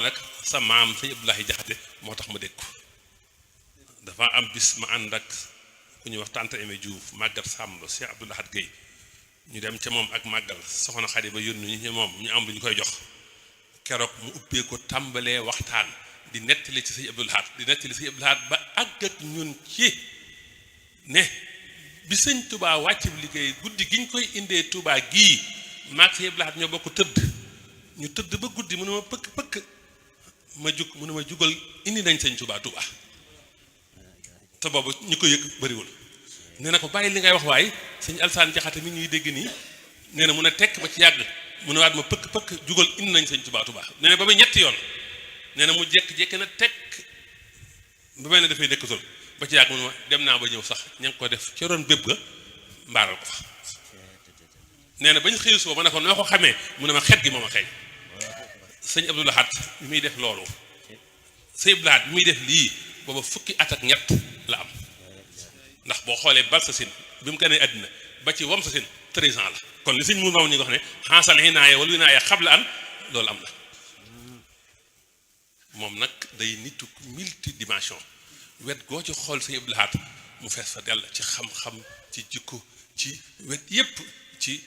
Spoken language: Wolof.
nag sa maam sëñ Abdoulaye Jaxate moo tax ma dégg ko dafa am bis ma ànd ak ku ñuy wax tante Aimé Diouf màggat Samb Cheikh Abdou Lahat Guèye ñu dem ca moom ak màggal soxna Xadi ba yónni ñu moom ñu am lu ñu koy jox keroog mu ubbee ko tàmbalee waxtaan di nettali ci sëñ Abdou Lahat di nettali sëñ Abdou Lahat ba àgg ak ñun ci ne bi sëñ Touba wàcc bi liggéey guddi gi ñu koy indee Touba gii maag sëñ Abdou Lahat ñoo bokk tëdd ñu tëdd ba guddi mu ne ma pëkk pëkk ma jug mu ne ma jugal indi nañ sëñ Touba Touba te boobu ñu ko yëg bëriwul nee na ko bàyyi li ngay wax waaye sëñ Alsaan Jaxate mi ñuy dégg nii nee na mun a tekk ba ci yàgg mu ne waat ma pëkk pëkk jugal indi nañ sëñ Touba Touba nee na ba muy ñetti yoon nee na mu jékki-jékki na tekk ba mel ne dafay nekkatul ba ci yàgg mu ne ma dem naa ba ñëw sax ña ngi ko def ca roon bépp ga mbaaral ko fa nee na bañ xëy suba ma ne ko noo ko xamee mu ne ma xet gi moom a xëy sëñ Abdou Lahat bi muy def loolu sëñ Abdou Lahat bi muy def lii booba fukki at ak ñett la am ndax boo xoolee bal sa sin bi mu gënee àddina ba ci wam sa sin 13 ans la kon li sëñ mu maw ñi nga wax ne xaasal xinaaya wala winaaya xabla an loolu am na moom nag day nitu multidimension wet goo ci xool sëñ Abdou Lahat mu fees fa dell ci xam-xam ci jikko ci wet yépp ci